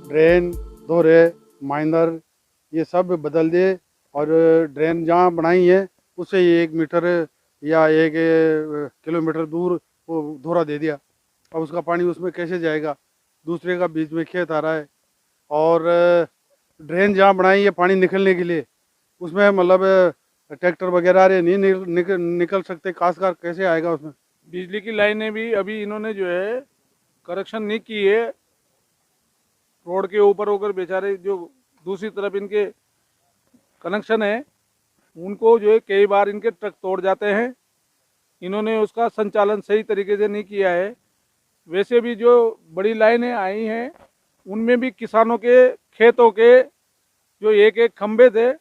Drain, दोहरे, minor ये सब बदल दिए और ड्रेन जहाँ बनाई है उससे 1 मीटर या 1 किलोमीटर दूर वो दोहरा दे दिया। अब उसका पानी उसमें कैसे जाएगा? दूसरे का बीच में खेत आ रहा है और ड्रेन जहाँ बनाई है पानी निकलने के लिए उसमें मतलब ट्रैक्टर वगैरह आ रहे नहीं निकल सकते। काशकार कैसे आएगा उसमें? बिजली की लाइनें भी अभी इन्होंने जो है करेक्शन नहीं की है। रोड के ऊपर होकर बेचारे जो दूसरी तरफ इनके कनेक्शन है उनको जो है कई बार इनके ट्रक तोड़ जाते हैं। इन्होंने उसका संचालन सही तरीके से नहीं किया है। वैसे भी जो बड़ी लाइनें आई हैं उनमें भी किसानों के खेतों के जो एक एक खंभे थे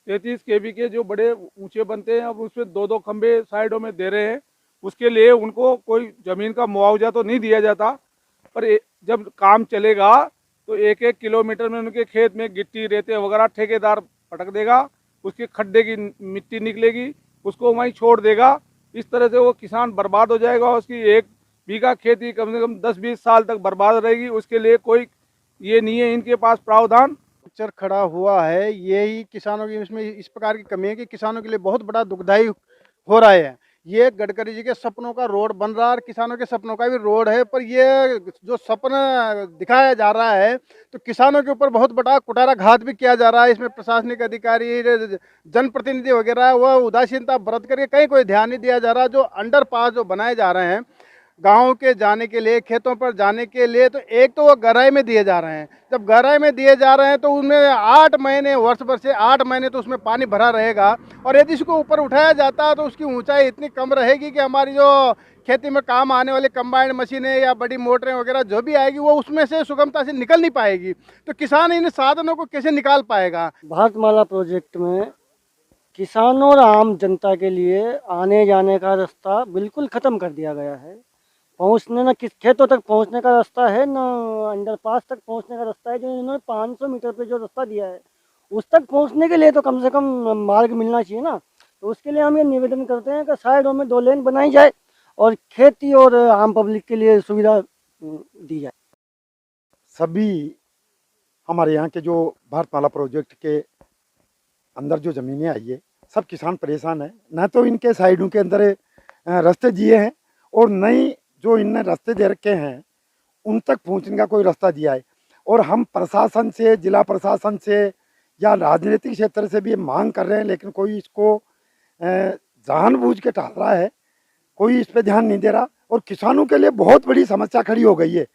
33 kV के जो बड़े ऊंचे बनते हैं, अब उसमें दो दो खंभे साइडों में दे रहे हैं। उसके लिए उनको कोई ज़मीन का मुआवजा तो नहीं दिया जाता, पर जब काम चलेगा तो 1 1 किलोमीटर में उनके खेत में गिट्टी रेते वगैरह ठेकेदार पटक देगा, उसके खड्डे की मिट्टी निकलेगी, उसको वहीं छोड़ देगा। इस तरह से वो किसान बर्बाद हो जाएगा। उसकी 1 बीघा खेती कम से कम 10 20 साल तक बर्बाद रहेगी। उसके लिए कोई ये नहीं है इनके पास प्रावधान। पिक्चर खड़ा हुआ है, यही किसानों की इसमें इस प्रकार की कमी है कि किसानों के लिए बहुत बड़ा दुखदाई हो रहा है। ये गडकरी जी के सपनों का रोड बन रहा है और किसानों के सपनों का भी रोड है, पर ये जो सपना दिखाया जा रहा है तो किसानों के ऊपर बहुत बड़ा कुटारा घात भी किया जा रहा है। इसमें प्रशासनिक अधिकारी, जनप्रतिनिधि वगैरह वह उदासीनता बरत करके कहीं कोई ध्यान नहीं दिया जा रहा। जो अंडरपास जो बनाए जा रहे हैं गाँव के जाने के लिए, खेतों पर जाने के लिए, तो एक तो वो गहराई में दिए जा रहे हैं। जब गहराई में दिए जा रहे हैं तो उनमें 8 महीने, वर्ष भर से 8 महीने तो उसमें पानी भरा रहेगा और यदि इसको ऊपर उठाया जाता है तो उसकी ऊंचाई इतनी कम रहेगी कि हमारी जो खेती में काम आने वाली कंबाइंड मशीनें या बड़ी मोटरें वगैरह जो भी आएगी वो उसमें से सुगमता से निकल नहीं पाएगी। तो किसान इन साधनों को कैसे निकाल पाएगा? भारतमाला प्रोजेक्ट में किसानों और आम जनता के लिए आने जाने का रास्ता बिल्कुल ख़त्म कर दिया गया है। पहुंचने ना किस खेतों तक पहुंचने का रास्ता है, ना अंडरपास तक पहुंचने का रास्ता है। जो इन्होंने 500 मीटर पे जो रास्ता दिया है उस तक पहुंचने के लिए तो कम से कम मार्ग मिलना चाहिए ना। तो उसके लिए हम ये निवेदन करते हैं कि साइडों में 2 लेन बनाई जाए और खेती और आम पब्लिक के लिए सुविधा दी जाए। सभी हमारे यहाँ के जो भारतमाला प्रोजेक्ट के अंदर जो ज़मीनें आई है सब किसान परेशान है। न तो इनके साइडों के अंदर रास्ते दिए हैं और नई जो इनने रास्ते दे रखे हैं उन तक पहुँचने का कोई रास्ता दिया है। और हम प्रशासन से, जिला प्रशासन से या राजनीतिक क्षेत्र से भी ये मांग कर रहे हैं, लेकिन कोई इसको जानबूझ के टाल रहा है, कोई इस पर ध्यान नहीं दे रहा और किसानों के लिए बहुत बड़ी समस्या खड़ी हो गई है।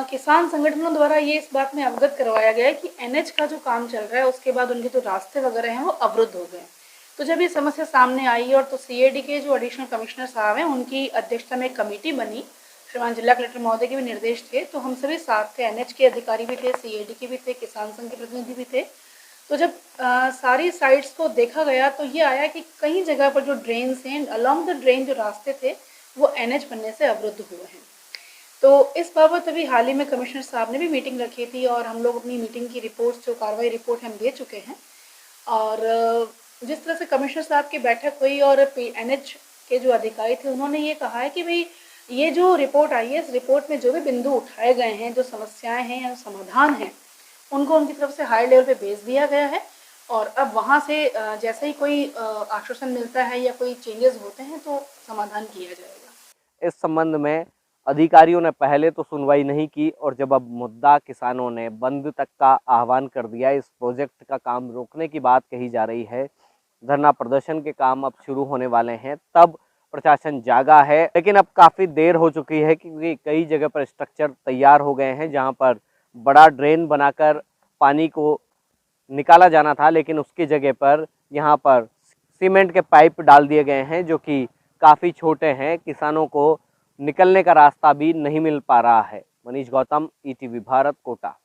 किसान संगठनों द्वारा ये इस बात में अवगत करवाया गया है कि एनएच का जो काम चल रहा है उसके बाद उनके जो रास्ते वगैरह हैं वो अवरुद्ध हो गए। तो जब ये समस्या सामने आई और तो सीएडी के जो एडिशनल कमिश्नर साहब हैं उनकी अध्यक्षता में एक कमेटी बनी, श्रीमान जिला कलेक्टर महोदय के भी निर्देश थे, तो हम सभी साथ थे। एनएच के अधिकारी भी थे, सीएडी के भी थे, किसान संघ के प्रतिनिधि भी थे। तो जब सारी साइट्स को देखा गया तो ये आया कि कई जगह पर जो ड्रेन्स हैं, अलॉन्ग द ड्रेन जो रास्ते थे वो एनएच बनने से अवरुद्ध हुए हैं। तो इस बाबत अभी हाल ही में कमिश्नर साहब ने भी मीटिंग रखी थी और हम लोग अपनी मीटिंग की रिपोर्ट, जो कार्रवाई रिपोर्ट हम दे चुके हैं। और जिस तरह से कमिश्नर साहब की बैठक हुई और एनएच के जो अधिकारी थे उन्होंने ये कहा है कि भाई ये जो रिपोर्ट आई है, इस रिपोर्ट में जो भी बिंदु उठाए गए हैं, जो समस्याएं हैं या समाधान हैं, उनको उनकी तरफ से हाई लेवल पे भेज दिया गया है। और अब वहाँ से जैसे ही कोई आश्वासन मिलता है या कोई चेंजेस होते हैं तो समाधान किया जाएगा। इस संबंध में अधिकारियों ने पहले तो सुनवाई नहीं की और जब अब मुद्दा किसानों ने बंद तक का आह्वान कर दिया, इस प्रोजेक्ट का काम रोकने की बात कही जा रही है, धरना प्रदर्शन के काम अब शुरू होने वाले हैं, तब प्रशासन जागा है। लेकिन अब काफ़ी देर हो चुकी है क्योंकि कई जगह पर स्ट्रक्चर तैयार हो गए हैं जहां पर बड़ा ड्रेन बनाकर पानी को निकाला जाना था, लेकिन उसकी जगह पर यहां पर सीमेंट के पाइप डाल दिए गए हैं जो कि काफ़ी छोटे हैं। किसानों को निकलने का रास्ता भी नहीं मिल पा रहा है। मनीष गौतम, ईटीवी भारत, कोटा।